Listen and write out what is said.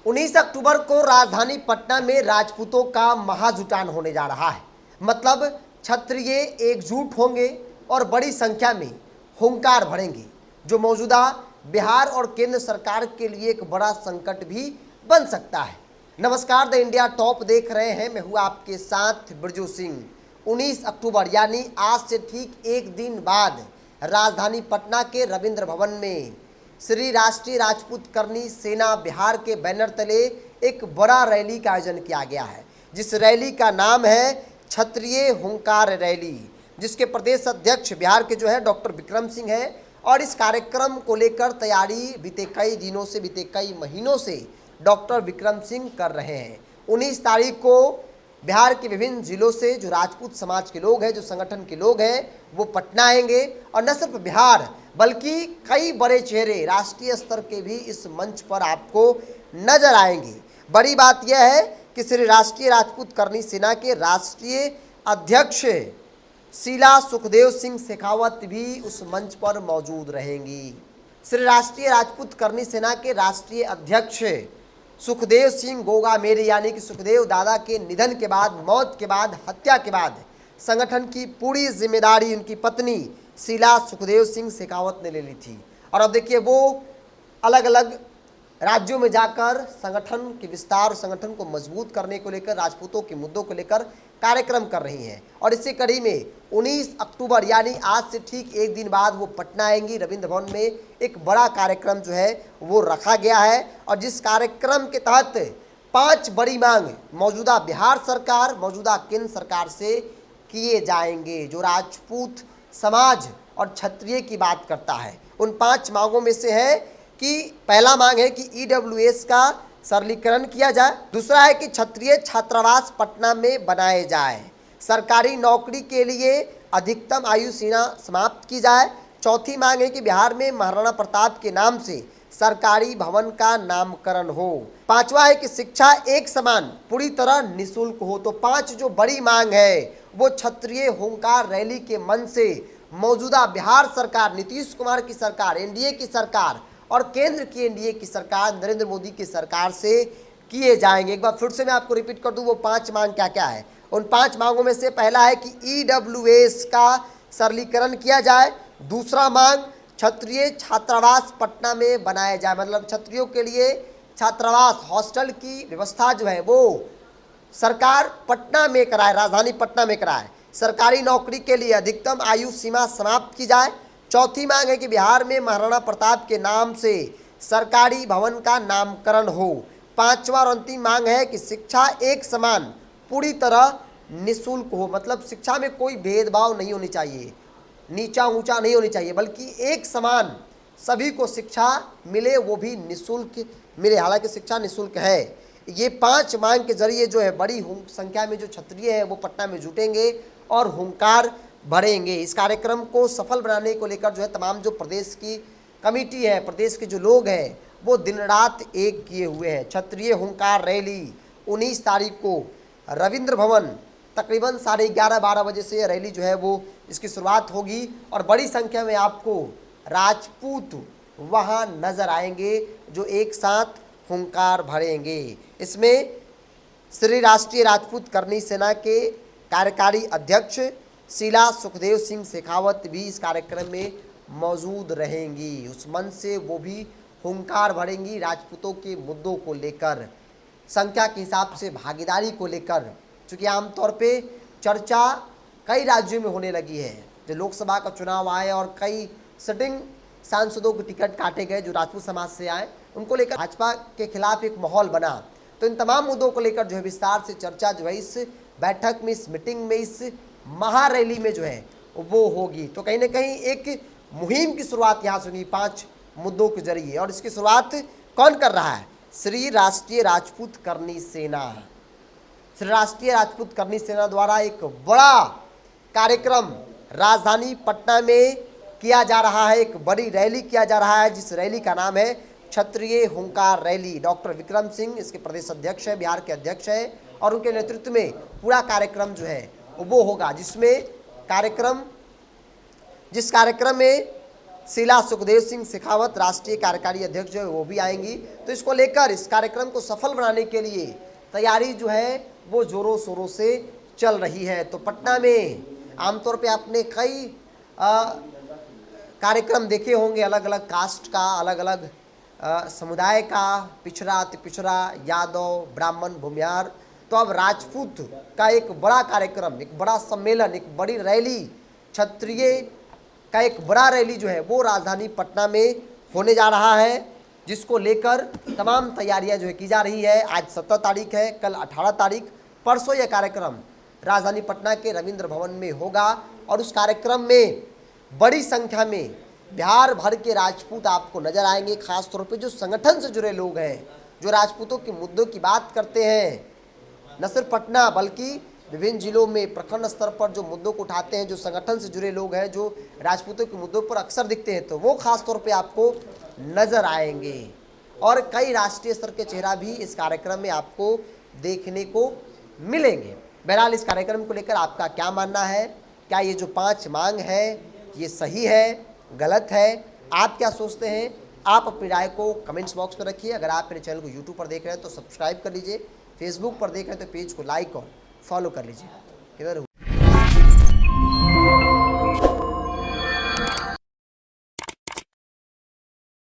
19 अक्टूबर को राजधानी पटना में राजपूतों का महाजुटान होने जा रहा है। मतलब क्षत्रिय एकजुट होंगे और बड़ी संख्या में हुंकार भरेंगे, जो मौजूदा बिहार और केंद्र सरकार के लिए एक बड़ा संकट भी बन सकता है। नमस्कार, द इंडिया टॉप देख रहे हैं, मैं हूं आपके साथ बिरजू सिंह। 19 अक्टूबर यानी आज से ठीक एक दिन बाद राजधानी पटना के रविंद्र भवन में श्री राष्ट्रीय राजपूत करनी सेना बिहार के बैनर तले एक बड़ा रैली का आयोजन किया गया है, जिस रैली का नाम है क्षत्रिय हुंकार रैली, जिसके प्रदेश अध्यक्ष बिहार के जो है डॉक्टर विक्रम सिंह है। और इस कार्यक्रम को लेकर तैयारी बीते कई दिनों से, बीते कई महीनों से डॉक्टर विक्रम सिंह कर रहे हैं। 19 तारीख को बिहार के विभिन्न जिलों से जो राजपूत समाज के लोग हैं, जो संगठन के लोग हैं, वो पटना आएंगे। और न सिर्फ बिहार बल्कि कई बड़े चेहरे राष्ट्रीय स्तर के भी इस मंच पर आपको नजर आएंगे। बड़ी बात यह है कि श्री राष्ट्रीय राजपूत करनी सेना के राष्ट्रीय अध्यक्ष शीला सुखदेव सिंह शेखावत भी उस मंच पर मौजूद रहेंगी। श्री राष्ट्रीय राजपूत करनी सेना के राष्ट्रीय अध्यक्ष सुखदेव सिंह गोगा मेरे यानी कि सुखदेव दादा के निधन के बाद, मौत के बाद, हत्या के बाद संगठन की पूरी जिम्मेदारी उनकी पत्नी शीला सुखदेव सिंह शेखावत ने ले ली थी। और अब देखिए, वो अलग अलग राज्यों में जाकर संगठन के विस्तार और संगठन को मजबूत करने को लेकर, राजपूतों के मुद्दों को लेकर कार्यक्रम कर रही हैं। और इसी कड़ी में 19 अक्टूबर यानी आज से ठीक एक दिन बाद वो पटना आएंगी। रविंद्र भवन में एक बड़ा कार्यक्रम जो है वो रखा गया है, और जिस कार्यक्रम के तहत 5 बड़ी मांग मौजूदा बिहार सरकार, मौजूदा केंद्र सरकार से किए जाएंगे, जो राजपूत समाज और क्षत्रिय की बात करता है। उन 5 मांगों में से है कि पहला मांग है कि ईडब्ल्यूएस का सरलीकरण किया जाए। दूसरा है कि क्षत्रिय छात्रावास पटना में बनाए जाए। सरकारी नौकरी के लिए अधिकतम आयु सीमा समाप्त की जाए। चौथी मांग है कि बिहार में महाराणा प्रताप के नाम से सरकारी भवन का नामकरण हो। पांचवा है कि शिक्षा एक समान पूरी तरह निःशुल्क हो। तो 5 जो बड़ी मांग है वो क्षत्रिय हुंकार रैली के मन से मौजूदा बिहार सरकार, नीतीश कुमार की सरकार, एनडीए की सरकार और केंद्र की एनडीए की सरकार, नरेंद्र मोदी की सरकार से किए जाएंगे। एक बार फिर से मैं आपको रिपीट कर दूं, वो 5 मांग क्या क्या है। उन 5 मांगों में से पहला है कि ईडब्ल्यूएस का सरलीकरण किया जाए। दूसरा मांग क्षत्रिय छात्रावास पटना में बनाया जाए, मतलब क्षत्रियों के लिए छात्रावास, हॉस्टल की व्यवस्था जो है वो सरकार पटना में कराए, राजधानी पटना में कराए। सरकारी नौकरी के लिए अधिकतम आयु सीमा समाप्त की जाए। चौथी मांग है कि बिहार में महाराणा प्रताप के नाम से सरकारी भवन का नामकरण हो। पांचवा और अंतिम मांग है कि शिक्षा एक समान पूरी तरह निःशुल्क हो, मतलब शिक्षा में कोई भेदभाव नहीं होनी चाहिए, नीचा ऊंचा नहीं होनी चाहिए, बल्कि एक समान सभी को शिक्षा मिले, वो भी निःशुल्क मिले। हालांकि शिक्षा निःशुल्क है। ये 5 मांग के जरिए जो है बड़ी संख्या में जो क्षत्रिय है वो पटना में जुटेंगे और हुंकार भरेंगे। इस कार्यक्रम को सफल बनाने को लेकर जो है तमाम जो प्रदेश की कमेटी है, प्रदेश के जो लोग हैं, वो दिन रात एक किए हुए हैं। क्षत्रिय हुंकार रैली 19 तारीख को रविंद्र भवन तकरीबन 11:30-12 बजे से यह रैली जो है वो इसकी शुरुआत होगी, और बड़ी संख्या में आपको राजपूत वहाँ नजर आएंगे जो एक साथ हुंकार भरेंगे। इसमें श्री राष्ट्रीय राजपूत करनी सेना के कार्यकारी अध्यक्ष शीला सुखदेव सिंह शेखावत भी इस कार्यक्रम में मौजूद रहेंगी। उस मंच से वो भी हुंकार भरेंगी राजपूतों के मुद्दों को लेकर, संख्या के हिसाब से भागीदारी को लेकर। चूँकि आमतौर पे चर्चा कई राज्यों में होने लगी है, जो लोकसभा का चुनाव आए और कई सिटिंग सांसदों के टिकट काटे गए जो राजपूत समाज से आए, उनको लेकर भाजपा के खिलाफ एक माहौल बना। तो इन तमाम मुद्दों को लेकर जो है विस्तार से चर्चा जो है इस बैठक में, इस मीटिंग में, इस महारैली में जो है वो होगी। तो कहीं ना कहीं एक मुहिम की शुरुआत यहाँ से हुई 5 मुद्दों के जरिए, और इसकी शुरुआत कौन कर रहा है? श्री राष्ट्रीय राजपूत करनी सेना। श्री राष्ट्रीय राजपूत करनी सेना द्वारा एक बड़ा कार्यक्रम राजधानी पटना में किया जा रहा है, एक बड़ी रैली किया जा रहा है, जिस रैली का नाम है क्षत्रिय हुंकार रैली। डॉक्टर विक्रम सिंह इसके प्रदेश अध्यक्ष है, बिहार के अध्यक्ष है, और उनके नेतृत्व में पूरा कार्यक्रम जो है वो होगा, जिस कार्यक्रम में शीला सुखदेव सिंह शेखावत राष्ट्रीय कार्यकारी अध्यक्ष जो है वो भी आएंगी। तो इसको लेकर इस कार्यक्रम को सफल बनाने के लिए तैयारी जो है वो जोरों शोरों से चल रही है। तो पटना में आमतौर पे आपने कई कार्यक्रम देखे होंगे, अलग अलग कास्ट का, अलग अलग समुदाय का, पिछड़ा अति पिछड़ा, यादव, ब्राह्मण, भूमिहार। तो अब राजपूत का एक बड़ा कार्यक्रम, एक बड़ा सम्मेलन, एक बड़ी रैली, क्षत्रिय का एक बड़ा रैली जो है वो राजधानी पटना में होने जा रहा है, जिसको लेकर तमाम तैयारियां जो है की जा रही है। आज 17 तारीख है, कल 18 तारीख, परसों यह कार्यक्रम राजधानी पटना के रविंद्र भवन में होगा और उस कार्यक्रम में बड़ी संख्या में बिहार भर के राजपूत आपको नजर आएंगे। खास तौर पे जो संगठन से जुड़े लोग हैं, जो राजपूतों के मुद्दों की बात करते हैं, न सिर्फ पटना बल्कि विभिन्न जिलों में प्रखंड स्तर पर जो मुद्दों को उठाते हैं, जो संगठन से जुड़े लोग हैं, जो राजपूतों के मुद्दों पर अक्सर दिखते हैं, तो वो खास तौर पे आपको नजर आएंगे। और कई राष्ट्रीय स्तर के चेहरा भी इस कार्यक्रम में आपको देखने को मिलेंगे। बहरहाल इस कार्यक्रम को लेकर आपका क्या मानना है? क्या ये जो 5 मांग है ये सही है, गलत है? आप क्या सोचते हैं? आप अपनी राय को कमेंट्स बॉक्स में रखिए। अगर आप मेरे चैनल को यूट्यूब पर देख रहे हैं तो सब्सक्राइब कर लीजिए, फेसबुक पर देख रहे हैं तो पेज को लाइक और फॉलो कर लीजिए। किधर